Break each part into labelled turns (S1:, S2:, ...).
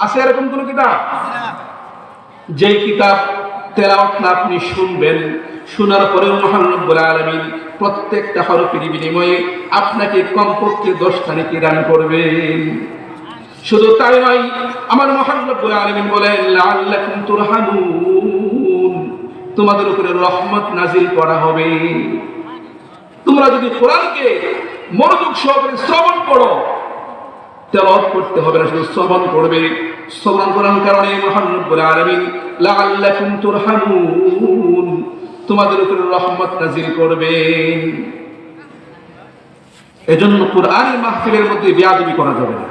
S1: আছে এরকম কোন কিতাব? যেই কিতাব তেলাওয়াত আপনি শুনবেন, শোনার পরেও মহান রব্বুল আলামিন প্রত্যেকটা হরফের বিনিময়ে আপনাকে কমপক্ষে 10টা নেকি দান করবেন। শুধু তাই নয়, আমার মহান রব্বুল আলামিন বলেন লাআল্লাকুম তুরহামুন, তোমাদের উপরে রহমত নাজিল করা হবে। তোমরা যদি কোরআনকে মনোযোগ সহকারে শ্রবণ করো, তেলাওয়াত করতে হবে না, শুধু শ্রবণ করবে। শ্রবণ করার কারণে মহান রব্বুল আলামিন লাআল্লাকুম তুরহামুন, তোমাদের উপরে রহমত নাজিল করবেন। এজন্য কোরআনের মাহফিলের মধ্যে বেয়াদবি করা যাবে না।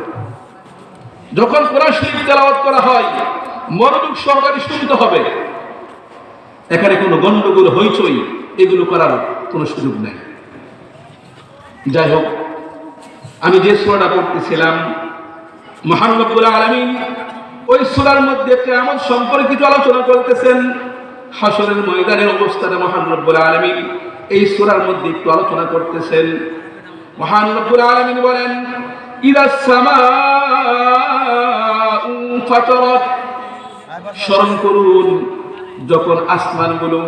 S1: যখন কোরআন শরীফ তেলাওয়াত করা হয় মনোযোগ সহকারে শুনতে হবে। এখানে কোনো গন্ডগোল হইচই এগুলো করার কোনো সুযোগ নেই। যাই হোক, আমি যে সূরাটা পড়তেছিলাম, মহান রব্বুল আলামিন ওই সূরার মধ্যে কিয়ামত সম্পর্কিত আলোচনা করতেছেন। হাসরের ময়দানের অবস্থাটা মহান রব্বুল আলামিন এই সূরার মধ্যে একটু আলোচনা করতেছেন। মহান রব্বুল আলামিন বলেন ইদাস সামাউ ফাতারাত, স্মরণ করুন যখন আসমানগুলো,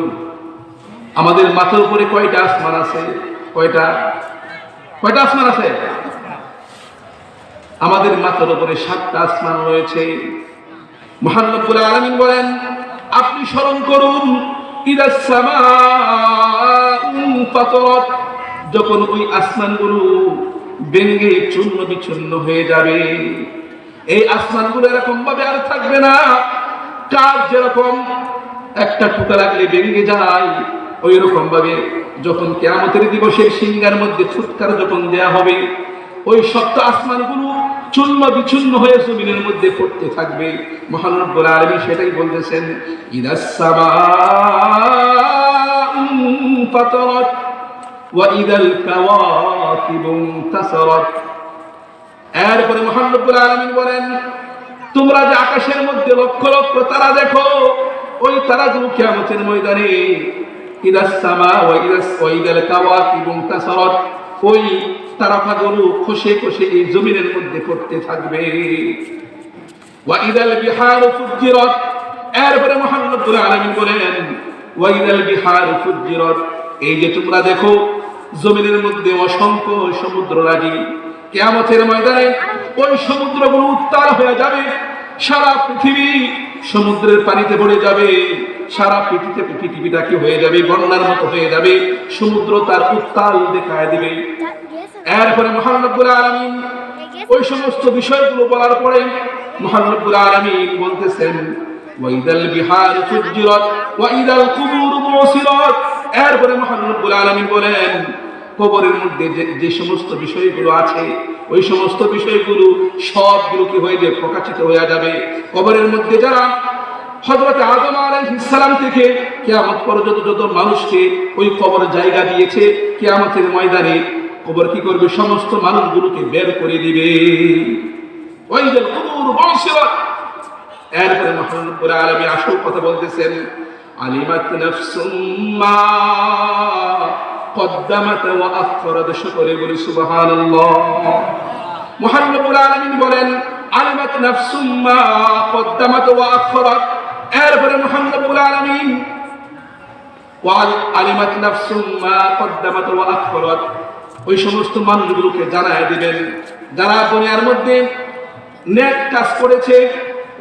S1: আমাদের মাথার উপরে কয়টা আসমান আছে? কয়টা আসমান আছে? আমাদের মাথার উপরে 7টা আসমান রয়েছে। মহান রব্বুল আলামিন বলেন আপনি স্মরণ করুন ইদাস সামাউ ফাতারাত, যখন ওই আসমানগুলো ভেঙে চূর্ণ বিচূর্ণ হয়ে যাবে। এই আসমানগুলো এরকম ভাবে আর থাকবে না। কাঠ যেরকম একটা টুকরা লাগলে ভেঙে যায়, ওই রকম ভাবে যখন কিয়ামতের দিবসের সিংহার মধ্যে ফুৎকার যখন দেয়া হবে, ওই শক্ত আসমানগুলো চূর্ণ বিচূর্ণ হয়ে জমিনের মধ্যে পড়তে থাকবে। মহান রব্বুল আলামিন সেটাই বলতেছেন ইদাস সামাউ ফাতারাত ওয়া ইদাল কাওয়াকিবু ইনতাসারাত। এরপরে মহান রব্বুল আলামিন বলেন তোমরা যে আকাশের মধ্যে লক্ষ লক্ষ তারা দেখো, ওই তারাগুলো কিয়ামতের ময়দানে ইদাস সামা ওয়া ইদাল কাওয়াকিবু ইনতাসারাত, ওই তারকাগুলো খসে খসে এই জমিনের মধ্যে পড়তে থাকবে। ওয়া ইদাল বিহারু ফুজ্জিরাত, এরপরে মহান রব্বুল আলামিন বলেন ওয়া ইদাল বিহারু ফুজ্জিরাত, এই যে তোমরা দেখো জমিনের মধ্যে অসংখ্য সমুদ্র রাজি, কিয়ামতের ময়দানে ওই সমুদ্রগুলো উত্তাল হয়ে যাবে। সারা পৃথিবী সমুদ্রের পানিতে ভরে যাবে। সারা পৃথিবীটা কি হয়ে যাবে? বন্যার মতো হয়ে যাবে। সমুদ্র তার উত্তাল দেখায় দিবে। এরপরে মহান রব্বুল আলামিন ওই সমস্ত বিষয়গুলো বলার পরে মহান রব্বুল আলামিন বলতেছেন ওয়া ইদাল বিহারু ফুজ্জিরাত ওয়া ইদাল কুবুরু বুসিরাত। এরপরে মহান রব্বুল আলামিন বলেন কবরের মধ্যে যে সমস্ত বিষয়গুলো আছে, ওই সমস্ত বিষয়গুলো সবগুলো কি হয়ে যাবে? প্রকাশিত হয়ে যাবে। কবরের মধ্যে যারা হযরত আদম আলাইহিস সালাম থেকে কিয়ামত পর্যন্ত যত মানুষকে ওই কবর জায়গা দিয়েছে, কিয়ামতের ময়দানে কবর কি করবে? সমস্ত মানুষগুলোকে বের করে দিবে। ওই যে কুবুর বুসিরাত। এরপরে মহান রব্বুল আলামিন আসল কথা বলতেছেন আলিমাত নাফসুম মা কদ্দামাত ওয়া আখরাত। সকলে বলি সুবহানাল্লাহ। মহান রব্বুল আলামিন বলেন আলিমাত নাফসুম মা কদ্দামাত ওয়া আখরাত। এরপরে মহান রব্বুল আলামিন আলিমাত নাফসুম মা কদ্দামাত ওয়া আখরাত, ওই সমস্ত মানুষগুলোকে জানায় দিবেন যারা দুনিয়ার মধ্যে নেক কাজ করেছে।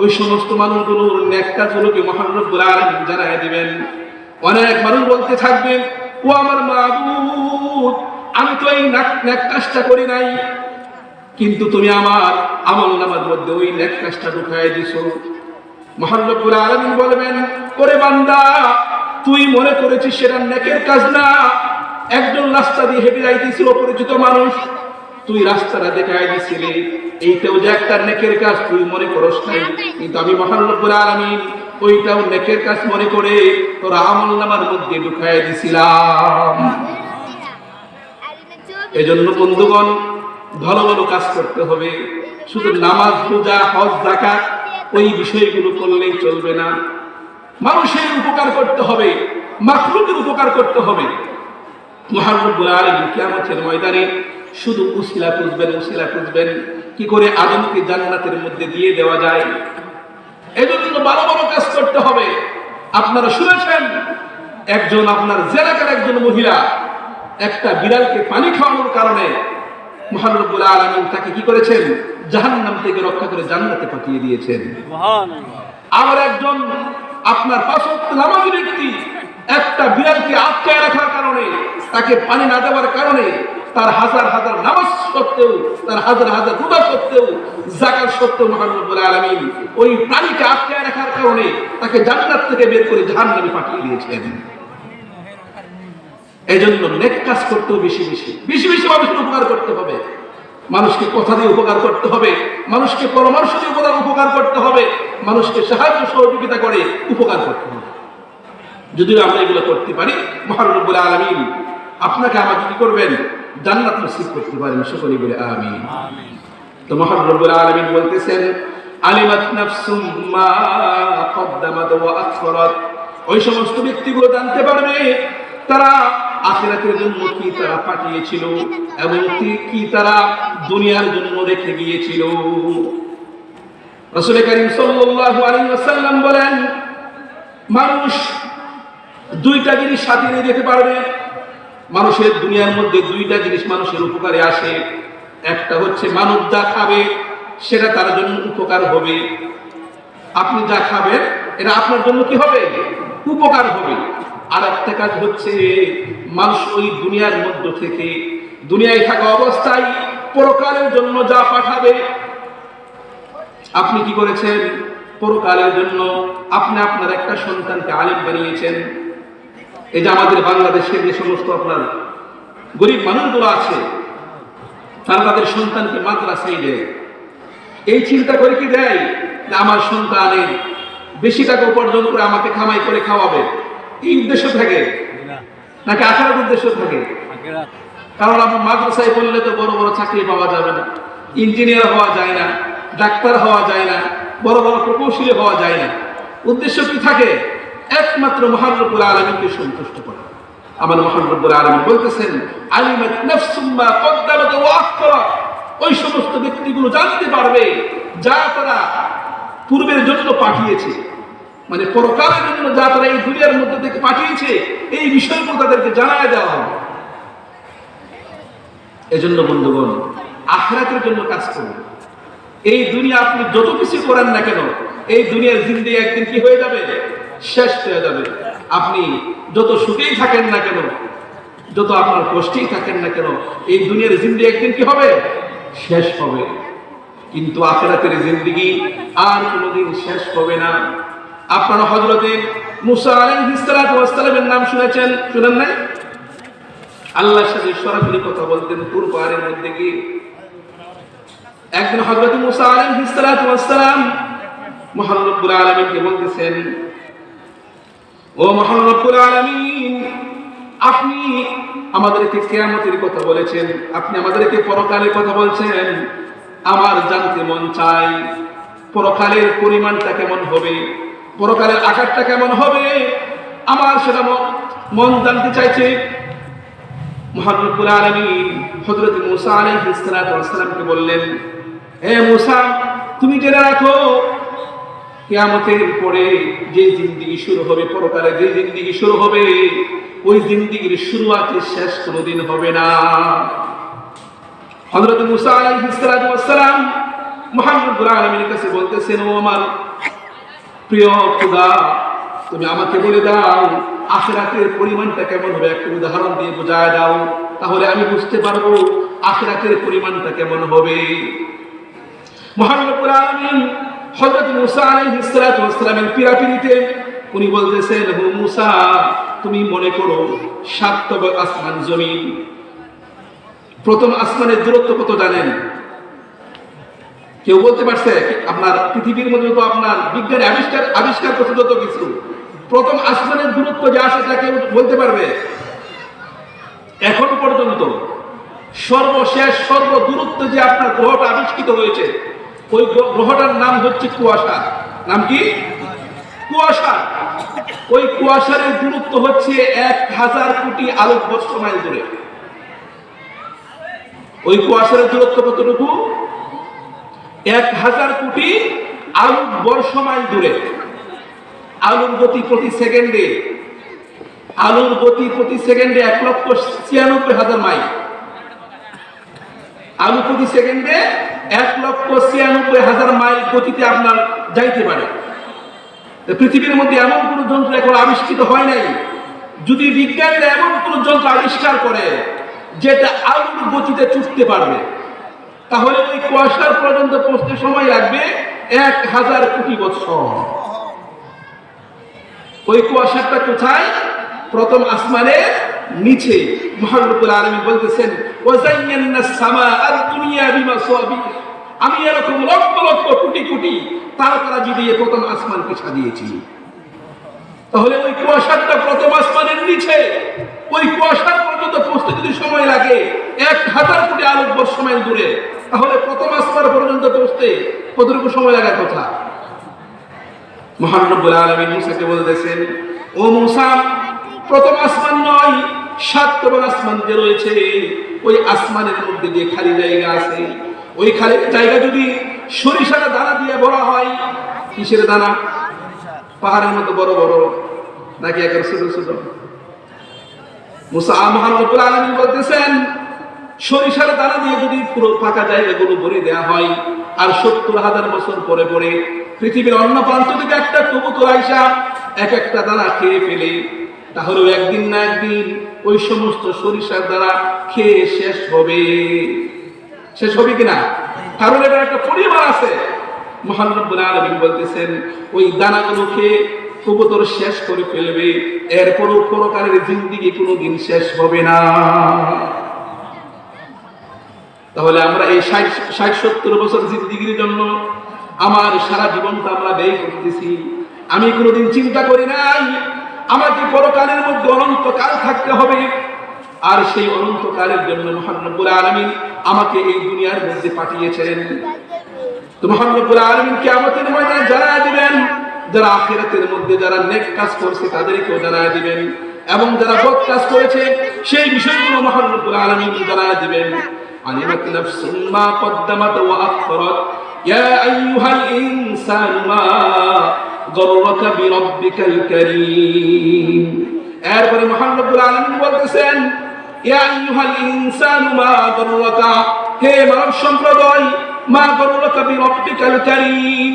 S1: ওই সমস্ত মানুষগুলোর নেক কাজগুলোকে মহান রব্বুল আলামিন জানায় দিবেন। অনেক মানুষ বলতে থাকবে ও আমার মাবুদ, আমি তো এই নেক কাজটা করি নাই, কিন্তু তুমি আমার আমলনামার মধ্যে ওই নেক কাজটা ঢুকায় দিছো। মহান রব্বুল আলামিন বলবেন ওরে বান্দা, তুই মনে করেছিস সেটা নেকের কাজ না। একজন রাস্তা দিয়ে হেঁটে যাইতেছিল পরিচিত মানুষ, তুই রাস্তাটা দেখায় দিছিলি, এইটাও যে একটা নেকের কাজ তুই মনে করস নাই, কিন্তু আমি মহান রব্বুল আলামিন ওইটাও নেকের কাজ মনে করে তোর আমলনামার মধ্যে ঢুকায় দিছিলাম। এজন্য বন্ধুগণ ভালো ভালো কাজ করতে হবে। শুধু নামাজ, রোজা, হজ, যাকাত ওই বিষয়গুলো করলেই চলবে না। মানুষের উপকার করতে হবে, মাখলুকের উপকার করতে হবে। মহান রব্বুল আলামিন কিয়ামতের ময়দানে শুধু উসিলা খুঁজবেন কি করে আদমকে জান্নাতের মধ্যে দিয়ে দেওয়া যায়। এজন্য বড় বড় কাজ করতে হবে। আপনারা শুনেছেন একজন আপনার জেলাকার একজন মহিলা একটা বিড়ালকে পানি খাওয়ানোর কারণে মহান রব্বুল আলামিন তাকে কি করেছেন, জাহান্নাম থেকে রক্ষা করে জান্নাতে পাঠিয়ে দিয়েছেন। সুবহানাল্লাহ। আবার একজন আপনার 5 ওয়াক্ত নামাজি ব্যক্তি একটা বিড়ালকে আটকায় রাখার কারণে, তাকে পানি না দেওয়ার কারণে, তার হাজার হাজার নামাজ সত্ত্বেও, তার হাজার হাজার রোজা সত্ত্বেও, যাকাত সত্ত্বেও মহান রব্বুল আলামিন ওই প্রাণীকে আটকায় রাখার কারণে তাকে জান্নাত থেকে বের করে জাহান্নামে পাঠিয়ে দিয়েছেন। এজন্য নেক কাজ করতে বেশি বেশি মানুষের উপকার করতে হবে, মানুষকে কথা দিয়ে উপকার করতে হবে, মানুষকে পরামর্শ দিয়ে উপকার করতে হবে, মানুষকে সাহায্য সহযোগিতা করে উপকার করতে হবে। যদি আমরা এগুলো করতে পারি মহান রব্বুল আলামিন আপনাকে আমাকে কি করবেন, জান্নাত নসিব করতে পারেন। সকলে বলে আমিন। তো মহান রব্বুল আলামিন বলতেছেন আলিমাত নাফসুম মা কদ্দামাত ওয়া আখরাত, ওই সমস্ত ব্যক্তিগুলো জানতে পারবে তারা আখিরাতের জন্য কি তারা পাঠিয়েছিল এবং কি তারা দুনিয়ার জন্য রেখে গিয়েছিল। রাসূল কারীম সাল্লাল্লাহু আলাইহি ওয়াসাল্লাম বলেন মানুষ দুইটা জিনিস সাথে নিয়ে যেতে পারবে। মানুষের দুনিয়ার মধ্যে দুইটা জিনিস মানুষের উপকারে আসে। একটা হচ্ছে মানুষ যা খাবে সেটা তার জন্য উপকার হবে। আপনি যা খাবেন এটা আপনার জন্য কি হবে, উপকার হবে। আর একটা কাজ হচ্ছে মানুষ ওই দুনিয়ার মধ্য থেকে দুনিয়ায় থাকা অবস্থায় পরকালের জন্য যা পাঠাবে। আপনি কি করেছেন, পরকালের জন্য আপনি আপনার একটা সন্তানকে আলেম বানিয়েছেন। এই যে আমাদের বাংলাদেশে যে সমস্ত আপনার গরিব মানুষগুলো আছে তারা তাদের সন্তানকে মাদ্রাসায় দেয়। এই চিন্তা করে কি দেয় যে আমার সন্তানের বেশি টাকা উপার্জন করে আমাকে কামাই করে খাওয়াবে, এই উদ্দেশ্য থাকে নাকি আখেরাত উদ্দেশ্য থাকে? কারণ আপনার মাদ্রাসায় পড়লে তো বড় বড় চাকরি পাওয়া যাবে না, ইঞ্জিনিয়ার হওয়া যায় না, ডাক্তার হওয়া যায় না, বড় বড় প্রকৌশলী হওয়া যায় না। উদ্দেশ্য কি থাকে? একমাত্র মহান রব্বুল আলামিনকে সন্তুষ্ট করা। আমার মহান রব্বুল আলামিন বলতেছেন আলিমাত নাফসুম মা কদ্দামাত ওয়া আখরাত, ওই সমস্ত ব্যক্তিগুলো জানতে পারবে যা তারা পূর্বের জন্য পাঠিয়েছে, মানে পরকালের জন্য যা তারা এই দুনিয়ার মধ্যে থেকে পাঠিয়েছে, এই বিষয়গুলো তাদেরকে জানায় দেওয়া হবে। এজন্য বন্ধুগণ আখিরাতের জন্য কাজ করুন। এই দুনিয়া আপনি যত কিছু করেন না কেন, এই দুনিয়ার জিন্দেগি একদিন কি হয়ে যাবে, শেষ হয়ে যাবে। আপনি যত সুখেই থাকেন না কেন, যত আপনার কষ্টেই থাকেন না কেন, এই দুনিয়ার জিন্দেগি একদিন কি হবে, শেষ হবে। কিন্তু আখিরাতের জিন্দেগি আর কোনোদিন শেষ হবে না। আপনারা হযরতে মুসা আলাইহিস সালাতু ওয়াস সালামের নাম শুনেছেন, শুনেন নাই? আল্লাহর সাথে সরাসরি কথা বলতেন তুর পাহাড়ের মধ্যে গিয়ে। একদিন হযরত মুসা আলাইহিস সালাতু ওয়াস সালাম মহান রব্বুল আলামিনকে বলতেছেন, ও মহান রব্বুল আলামিন, আপনি আমাদেরকে কিয়ামতের কথা বলেছেন, আপনি আমাদেরকে পরকালের কথা বলছেন। আমার জানতে মন চাই পরকালের পরিমাণটা কেমন হবে, পরকালের আকারটা কেমন হবে, আমার সেটা মন জানতে চাইছে। মহান রব্বুল আলামিন হযরত মুসা আলাইহিস সালাতু ওয়াস সালামকে বললেন, হে মুসা, তুমি জেনে রাখো কিয়ামতের পরে যে জিন্দেগি শুরু হবে, পরকালে যে জিন্দেগি শুরু হবে, ওই জিন্দেগির শুরুয়াতে শেষ কোনোদিন হবে না। হযরত মুসা আলাইহিস সালাতু ওয়াস সালাম মহান রব্বুল আলামিনের কাছে বলতেছেন, ও আমার প্রিয় খোদা, তুমি আমাকে বলে দাও আখিরাতের পরিমাণটা কেমন হবে, একটা উদাহরণ দিয়ে বোঝায় দাও, তাহলে আমি বুঝতে পারবো আখিরাতের পরিমাণটা কেমন হবে। মহান রব্বুল আলামিন হযরত মুসা আলাইহিস সালাতু ওয়াস সালামের পিরাপিরিতে উনি বলতেছেন, হে মুসা, তুমি মনে করো 7 তবক আসমান জমিন। প্রথম আসমানের দূরত্ব কত জানেন? কেউ বলতে পারছে? আপনার পৃথিবীর মধ্যে তো আপনার বিজ্ঞানী আবিষ্কার করতে যত কিছু, প্রথম আসমানের দূরত্ব যা সেটা কেউ বলতে পারবে? এখন পর্যন্ত সর্বশেষ সর্বদূরত্ব যে আপনার গ্রহটা আবিষ্কৃত হয়েছে, ওই গ্রহটার নাম হচ্ছে কুয়াশা। নাম কি? কুয়াশা। ওই কুয়াশার দূরত্ব হচ্ছে 1000 কোটি আলোকবর্ষ মাইল দূরে। ওই কুয়াশার দূরত্ব কতটুকু? 1000 কোটি আলোর বর্ষ মাইল দূরে। আলোর গতি প্রতি সেকেন্ডে 1,96,000 মাইল। আলো প্রতি সেকেন্ডে 1,96,000 মাইল গতিতে আপনার যাইতে পারে। পৃথিবীর মধ্যে এমন কোন যন্ত্র এখন আবিষ্কৃত হয় নাই। যদি বিজ্ঞানীরা এমন কোন যন্ত্র আবিষ্কার করে যেটা আলোর গতিতে ছুটতে পারবে, তাহলে ওই কুয়াশার পর্যন্ত পৌঁছতে সময় লাগবে 1000 কোটি বছর। ওই কুয়াশাটা কোথায়? প্রথম আসমানের নিচে। মহান রব্বুল আলামিন বলতেছেন, ওয়াজাইয়ান্নাস সামাআদ দুনিয়া বিমাসাবিহ, আমি এরকম লক্ষ লক্ষ কোটি কোটি তারকারাজি দিয়ে প্রথম আসমানকে সাজিয়েছি। তাহলে ওই কুয়াশাটা প্রথম আসমানের নিচে, ওই কুয়াশার পর্যন্ত পৌঁছতে যদি সময় লাগে 1000 কোটি আলোকবর্ষ মাইল দূরে, তাহলে প্রথম আসমান পর্যন্ত পৌঁছতে কতটুকু সময় লাগার কথা? মহান রব্বুল আলামিন মুসাকে বলতেছেন, ও মুসা, প্রথম আসমান নয়, 7 নম্বর আসমান যে রয়েছে, ওই আসমানের মধ্যে যে খালি জায়গা আছে, ওই খালি জায়গা যদি সরিষার দানা দিয়ে ভরা হয়, কিসের দানা? পাহাড়ের মতো বড় বড় নাকি একেবারে ছোট ছোট? মুসা মহান রব্বুল আলামিন বলতেছেন, সরিষার দানা দিয়ে যদি পুরো ফাঁকা জায়গাগুলো ভরে দেওয়া হয়, আর 70,000 বছর পরে পরে পৃথিবীর অন্য প্রান্ত থেকে একটা কবুতর আইসা এক একটা দানা খেয়ে ফেলে, তাহলে একদিন না একদিন ওই সমস্ত সরিষার দানা খেয়ে শেষ হবে। শেষ হবে কিনা? কারণ এটা একটা পরিবার আছে। মহান রব্বুল আলামিন বলতেছেন, ওই দানাগুলো খেয়ে কবুতর শেষ করে ফেলবে, এরপরও পরকালের জিন্দেগি কোনোদিন শেষ হবে না। তাহলে আমরা এই 60-70 বছর জিন্দেগির জন্য আমার সারা জীবনটা আমরা ব্যয় করতেছি। আমি কোনোদিন চিন্তা করি নাই আমাকে পরকালের মধ্যে অনন্তকাল থাকতে হবে, আর সেই অনন্তকালের জন্য মহান রব্বুল আলামিন আমাকে এই দুনিয়ার মধ্যে পাঠিয়েছেন। তো মহান রব্বুল আলামিন কিয়ামতের ময়দানে জানায়া দিবেন, যারা আখিরাতের মধ্যে যারা নেক কাজ করছে তাদেরকেও জানায়া দিবেন, এবং যারা বদ কাজ করেছে সেই বিষয়গুলো মহান রব্বুল আলামিন জানায়া দিবেন। আলিমাত নাফসুম মা কদ্দামাত ওয়া আখরাত ইয়া আইয়ুহাল ইনসানু মা গররাকা বিরাব্বিকাল কারীম। এরপরে মহান রব্বুল আলামিন বলতেছেন, ইয়া আইয়ুহাল ইনসানু মা গররাকা, হে মানব সম্প্রদায়, মা গররাকা বিরাব্বিকাল কারীম,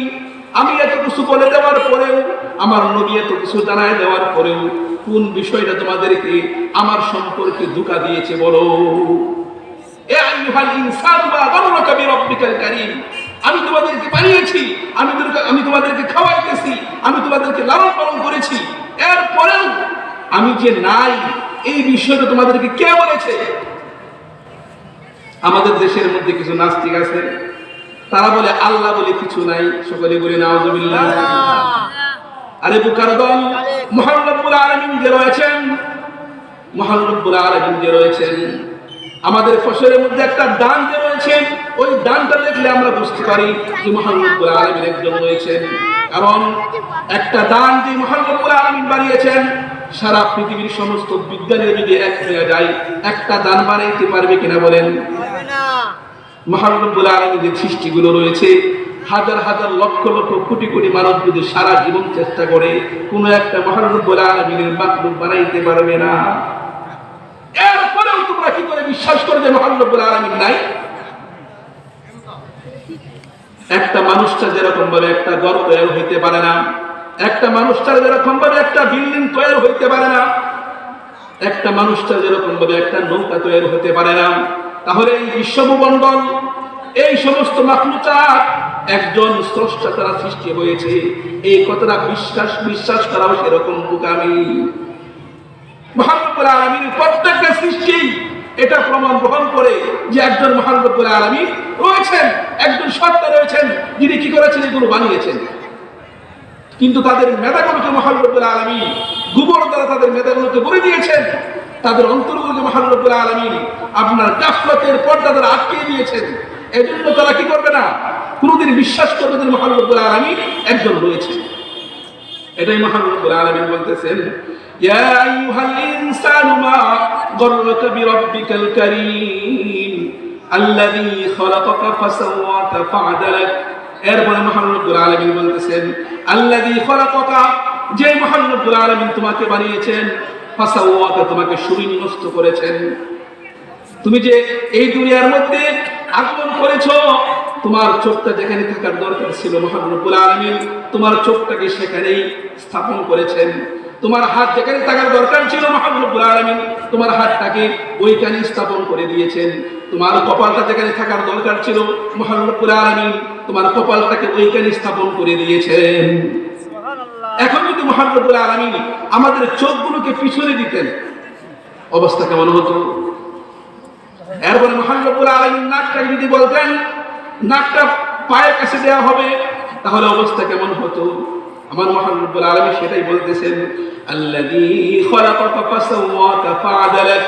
S1: আমি এত কিছু বলে দেওয়ার পরেও, আমার নবী এত কিছু জানায় দেওয়ার পরেও কোন বিষয়টা তোমাদেরকে আমার সম্পর্কে ধোঁকা দিয়েছে বলো? এ আইয়ুহাল ইনসানু মা গররাকা বিরাব্বিকাল কারীম, আমি তোমাদেরকে বানিয়েছি, আমি তোমাদেরকে খাওয়াইতেছি, আমি তোমাদেরকে লালন পালন করেছি, এরপরেও আমি যে নাই এই বিষয়টা তোমাদেরকে কে বলেছে? আমাদের দেশের মধ্যে কিছু নাস্তিক আছে, তারা বলে আল্লাহ বলে কিছু নাই। সকলে বলি নাউযুবিল্লাহ। আরে বুকার দল, মহান রব্বুল আলামিন যে রয়েছেন, মহান রব্বুল আলামিন যে রয়েছেন, আমাদের ফসলের মধ্যে একটা দান যে রয়েছে, ওই দানটা দেখলে আমরা বুঝতে পারি যে মহান রব্বুল আলামিন একজন রয়েছেন। কারণ একটা দান যে মহান রব্বুল আলামিন বানিয়েছেন, সারা পৃথিবীর সমস্ত বিজ্ঞানীরা যদি এক হয়ে যায় একটা দান বানাইতে পারবে কিনা বলেন? মহান রব্বুল আলামিনের সৃষ্টিগুলো রয়েছে, হাজার হাজার লক্ষ লক্ষ কোটি কোটি মানব যদি সারা জীবন চেষ্টা করে, কোনো একটা মহান রব্বুল আলামিনের মাখলুক বানাইতে পারবে না। এরপরেও তোমরা কি করে বিশ্বাস করো যে মহান রব্বুল আলামিন নাই? একটা মানুষটা যেরকম ভাবে একটা ঘর তৈরি হইতে পারে না, একটা মানুষটার যেরকম ভাবে একটা বিল্ডিং তৈরি হইতে পারে না, একটা মানুষটার যেরকম ভাবে একটা নৌকা তৈরি হতে পারে না, তাহলে এই বিশ্বভূমণ্ডল, এই সমস্ত মাখলুকাত একজন স্রষ্টা দ্বারা সৃষ্টি হয়েছে, এই কথাটা বিশ্বাস করাও সেরকম বোকামি। মহান রব্বুল আলামিনের প্রত্যেকটা সৃষ্টি এটা প্রমাণ গ্রহণ করে যে একজন মহান রব্বুল আলামিন রয়েছেন, একজন সত্তা রয়েছেন যিনি কি করেছেন, এগুলো বানিয়েছেন। কিন্তু তাদের মেধাগুলোকে মহান রব্বুল আলামিন গোবর দ্বারা তাদের মেধাগুলোকে ভরে দিয়েছেন, তাদের অন্তরগুলোকে মহান রব্বুল আলামিন আপনার গাফলতের পর্দা দ্বারা আটকে দিয়েছেন। এজন্য তারা কি করবে না? কোনদিন বিশ্বাস করবে যে মহান রব্বুল আলামিন একজন রয়েছেন। এটাই মহান রব্বুল আলামিন বলতেছেন, ইয়া আইয়ুহাল ইনসানু মা গররাকা বিরাব্বিকাল কারীম, আল্লাযী খালাকাকা ফাসাওয়াকা ফাআদালাক। এরপরে মহান রব্বুল আলামিন বলতেছেন আল্লাযী খালাকাকা, যে মহান রব্বুল আলামিন তোমাকে বানিয়েছেন, ফাসাওয়াকা, তোমাকে সুবিন্যস্ত করেছেন। তুমি যে এই দুনিয়ার মধ্যে আগমন করেছো, তোমার চোখটা যেখানে থাকার দরকার ছিল মহান রব্বুল আলামিন তোমার চোখটাকে সেখানেই স্থাপন করেছেন। তোমার হাত যেখানে থাকার দরকার ছিল মহান রব্বুল আলামিন তোমার হাতটাকে ওইখানে স্থাপন করে দিয়েছেন। তোমার কপালটা যেখানে থাকার দরকার ছিল মহান রব্বুল আলামিন তোমার কপালটাকে ওইখানে স্থাপন করে দিয়েছেন। এখন যদি মহান রব্বুল আলামিন আমাদের চোখগুলোকে পিছনে দিতেন, অবস্থা কেমন হতো? এরপরে মহান রব্বুল আলামিন নাকটাকে যদি বলতেন নাকটা পায়ের কাছে দেওয়া হবে, তাহলে অবস্থা কেমন হতো? আমার মহান রব্বুল আলামিন সেটাই বলতেছেন আল্লাযী খালাকাকা ফাসাওয়াকা ফাআদালাক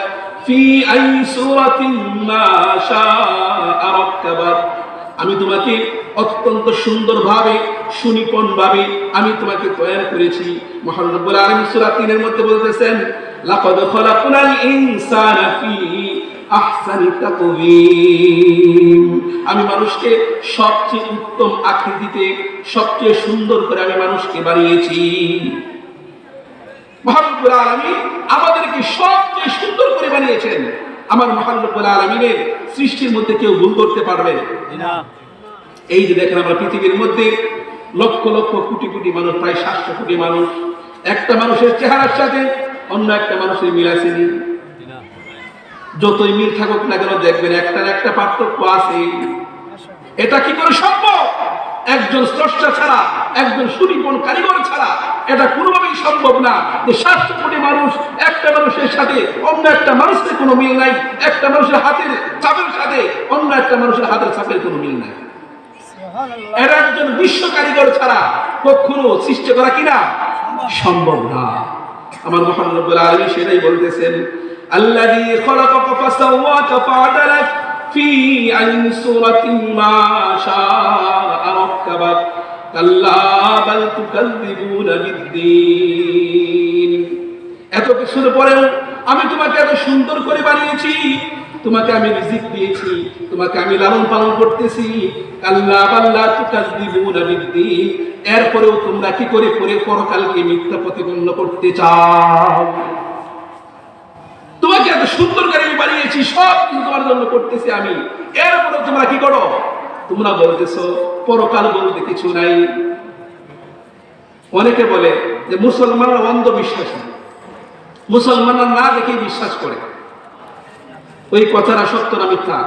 S1: ফি আই সূরাতিন মা শাআ রাক্কাবাক। আমি তোমাকে অত্যন্ত সুন্দরভাবে সুনিপুণভাবে আমি তোমাকে তৈরি করেছি। মহান রব্বুল আলামিন সূরা ৩ এর মধ্যে বলতেছেন লাকাদ খালাকনাল ইনসানা ফি আহসানি তাকওয়িম। আমি মানুষকে সবচেয়ে উত্তম আকৃতিতে সবচেয়ে সুন্দর করে আমি মানুষকে বানিয়েছি। মহান রব্বুল আলামিন আমাদেরকে সবচেয়ে সুন্দর করে বানিয়েছেন। আমার মহান রব্বুল আলামিনের সৃষ্টির মধ্যে কেউ ভুল করতে পারবে না। এই যে দেখেন আমরা পৃথিবীর মধ্যে লক্ষ লক্ষ কোটি কোটি মানুষ, প্রায় ৭০০ কোটি মানুষ, একটা মানুষের চেহারার সাথে অন্য একটা মানুষের মিল আছে না? যতই মিল থাকুক না কেন দেখবেন একটা না একটা পার্থক্য আছে। এটা কি করে সম্ভব? একজন স্রষ্টা ছাড়া, একজন সুনিপুণ কারিগর ছাড়া এটা কোনোভাবেই সম্ভব না যে ৭০০ কোটি মানুষ একটা মানুষের সাথে অন্য একটা মানুষের কোনো মিল নাই, একটা মানুষের হাতের ছাপের সাথে অন্য একটা মানুষের হাতের ছাপের কোনো মিল নাই। এর একজন বিশ্ব কারিগর ছাড়া কখনো সৃষ্টি করা কিনা সম্ভব না। আমার মহান রব্বুল আলামিন সেটাই বলতেছেন আল্লাযী খালাকাকা ফাসাওয়াকা ফাআদালাক ফি আই সূরাতিন মা শাআ রাক্কাবাক কাল্লা বাল তুকাযযিবুনা বিদ্দীন। এত কিছুর পরেও আমি তোমাকে এত সুন্দর করে বানিয়েছি, তোমাকে আমি রিজিক দিয়েছি, তোমাকে আমি লালন পালন করতেছি। কাল্লা বাল তুকাযযিবুনা বিদ্দীন, এরপরেও তোমরা কি করে পরকালকে মিথ্যা প্রতিপন্ন করতে চাও? তোমাকে এত সুন্দর করে আমি বানিয়েছি, সব কিছু তোমার জন্য করতেছি আমি, এরপরে তোমরা কি করো? তোমরা বলতেছো পরকাল বলতে কিছু নাই। অনেকে বলে যে মুসলমানরা অন্ধবিশ্বাসী, মুসলমানরা না দেখে বিশ্বাস করে। ওই কথাটা সত্য না মিথ্যা?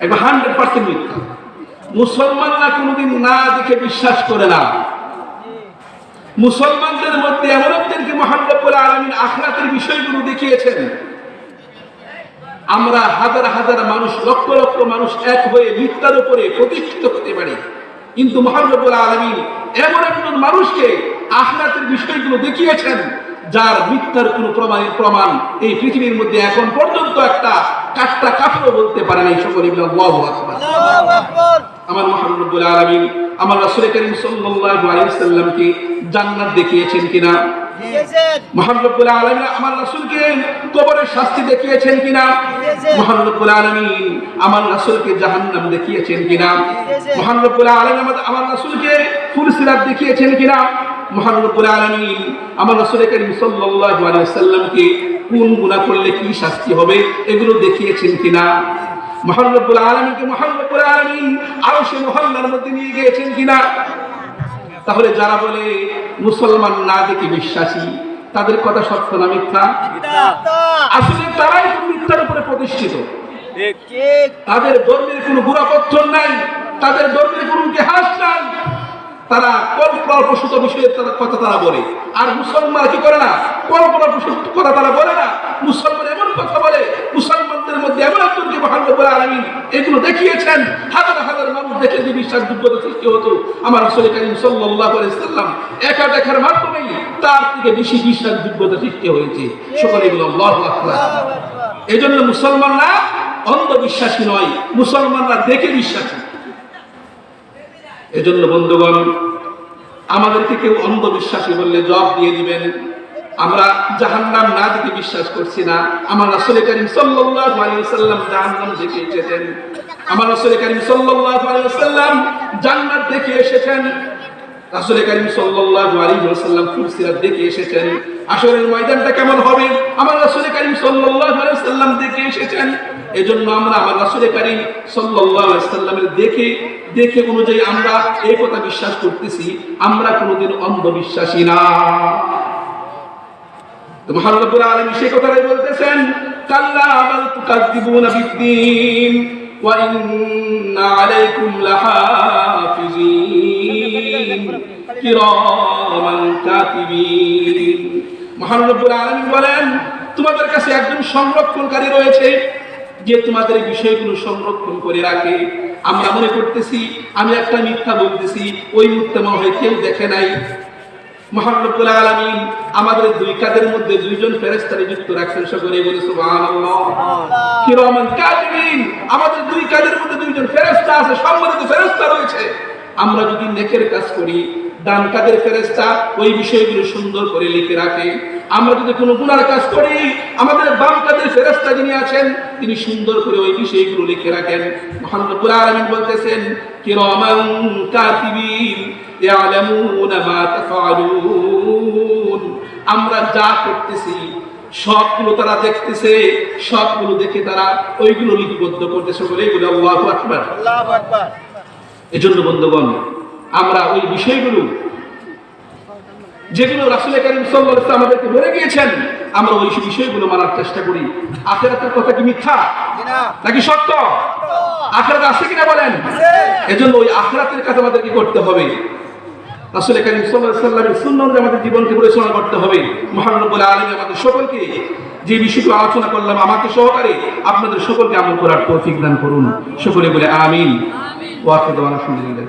S1: একবার 100% মিথ্যা। মুসলমানরা কোনোদিন না দেখে বিশ্বাস করে না। মুসলমানদের মধ্যে এমন একজনকে মহান রব্বুল আলামিন আখিরাতের বিষয়গুলো দেখিয়েছেন। আমরা হাজার হাজার মানুষ, লক্ষ লক্ষ মানুষ এক হয়ে মিথ্যার উপরে প্রতিষ্ঠিত হতে পারি, কিন্তু মহান রব্বুল আলামিন এমন একজন মানুষকে আখিরাতের বিষয়গুলো দেখিয়েছেন যার মিথ্যার কোনো প্রমাণ এই পৃথিবীর মধ্যে এখন পর্যন্ত একটা কাট্টা কাফেরও বলতে পারে না। সকলে বলেন আল্লাহু আকবার। আমার মহান রব্বুল আলামিন আমার রাসূল করিম সাল্লাল্লাহু আলাইহি ওয়াসাল্লামকে জান্নাত দেখিয়েছেন কিনা? মহান রব্বুল আলামিন আমার রাসূলকে কবরের শাস্তি দেখিয়েছেন কিনা? মহান রব্বুল আলামিন আমার রাসূলকে জাহান্নাম দেখিয়েছেন কিনা? মহান রব্বুল আলামিন আমার রাসূলকে ফুলসিরাত দেখিয়েছেন কিনা? মহান রব্বুল আলামিন আমার রাসূল করিম সাল্লাল্লাহু আলাইহি ওয়াসাল্লামকে কোন গুনাহ করলে কি শাস্তি হবে এগুলো দেখিয়েছেন কিনা? মহান রব্বুল আলামিনকে মহান রব্বুল আলামিন আরশে মুআল্লার মধ্যে নিয়ে গিয়েছেন কিনা? তাহলে যারা বলে মুসলমান না দেখে বিশ্বাসী, তাদের কথা সত্য না মিথ্যা? আসলে তারাই তো মিথ্যার উপরে প্রতিষ্ঠিত। তাদের ধর্মের কোনো গোড়াপত্তন নাই, তাদের ধর্মের কোনো ইতিহাস নাই। তারা কল্পনাপ্রসূত বিষয়ের কথা তারা বলে। আর মুসলমান কি করে না? কল্পনাপ্রসূত কথা তারা বলে না। মুসলমান এমন কথা বলে, মুসলমানদের মধ্যে এমন একজনকে মহান রব্বুল আলামিন এগুলো দেখিয়েছেন, হাজার হাজার মানুষ দেখে যে বিশ্বাসযোগ্যতা সৃষ্টি হতো। আমার রাসূল করিম সাল্লাল্লাহু আলাইহি ওয়াসাল্লাম একা দেখার মাধ্যমেই তার থেকে বেশি বিশ্বাসযোগ্যতা সৃষ্টি হয়েছে। সকলে বলেন আল্লাহু আকবার। এজন্য মুসলমানরা অন্ধবিশ্বাসী নয়, মুসলমানরা দেখে বিশ্বাসী। এজন্য বন্ধুগণ, আমাদেরকে কেউ অন্ধবিশ্বাসী বললে জবাব দিয়ে দিবেন আমরা জাহান্নাম না দেখে বিশ্বাস করছি না। আমার রাসূল করিম সাল্লাল্লাহু আলাইহি ওয়াসাল্লাম জাহান্নাম দেখে এসেছেন, আমার রাসূল করিম সাল্লাল্লাহু আলাইহি ওয়াসাল্লাম জান্নাত দেখে এসেছেন, রাসূল করিম সাল্লাল্লাহু আলাইহি ওয়াসাল্লাম ফুলসিরাত দেখে এসেছেন। হাশরের ময়দানটা কেমন হবে আমার রাসূল করিম সাল্লাল্লাহু আলাইহি ওয়াসাল্লাম দেখে এসেছেন। এজন্য আমরা আমার রাসূল করিম সাল্লাল্লাহু আলাইহি ওয়াসাল্লামের দেখে অনুযায়ী আমরা এই কথা বিশ্বাস করতেছি, আমরা কোনোদিন অন্ধবিশ্বাসী না। তো মহান রব্বুল আলামিন সেই কথাটাই বলতেছেন, কাল্লা বাল তুকাদ্দিবুনা বিদ্দীন ওয়া ইন্না আলাইকুম লাহাফিজিন কিরামান কাতিবিন। মহান রব্বুল আলামিন বলেন, তোমাদের কাছে একজন সংরক্ষণকারী রয়েছে যে তোমাদের এই বিষয়গুলো সংরক্ষণ করে রাখে। আমরা মনে করতেছি আমি একটা মিথ্যা বলতেছি, ওই মিথ্যা মনে হয় কেউ দেখে নাই। মহান রব্বুল আলামিন আমাদের দুই কাঁধের মধ্যে দুইজন ফেরেশতা নিযুক্ত রাখছেন, সকলে বলি সুবহানাল্লাহ। কিরামান কাতিবিন, আমাদের দুই কাঁধের মধ্যে দুইজন ফেরেশতা আছে, সম্মানিত ফেরেশতা রয়েছে। আমরা যদি নেকের কাজ করি, ডান কাঁধের ফেরেশতা ওই বিষয়গুলো সুন্দর করে লিখে রাখে। আমরা যদি কোনো গুনার কাজ করি, আমাদের বাম কাঁধের ফেরেশতা যিনি আছেন তিনি সুন্দর করে ওই বিষয়গুলো লিখে রাখেন। মহান রব্বুল আলামিন বলতেছেন, কিরামান কাতিবিন ইয়ালামুনা মা তাফআলুন, আমরা যা করতেছি সবগুলো তারা দেখতেছে, সবগুলো দেখে তারা ওইগুলো লিপিবদ্ধ করতেছে। বলে বলে আল্লাহু আকবার, আল্লাহু আকবার। এজন্য বন্ধুগণ, আমরা ওই বিষয়গুলো যেগুলো রাসূল করিম সাল্লাল্লাহু আলাইহি ওয়াসাল্লাম আমাদেরকে বলে গিয়েছেন, আমরা ওই বিষয়গুলো মানার চেষ্টা করি। আখিরাতের কথা কি মিথ্যা নাকি সত্য? আখিরাত আছে কিনা বলেন? এজন্য ওই আখিরাতের কাজ আমাদের কি করতে হবে? রাসূল করিম সাল্লাল্লাহু আলাইহি ওয়াসাল্লামের সুন্নাত আমাদের জীবনকে পরিচালনা করতে হবে। মহান রব্বুল আলামিন আমাদের সকলকে যে বিষয়গুলো আলোচনা করলাম, আমাকে সহকারে আপনাদের সকলকে আমল করার তৌফিক দান করুন। সকলে বলে আমিন। ওয়া আখিরু দাওয়ানা আলহামদুলিল্লাহ।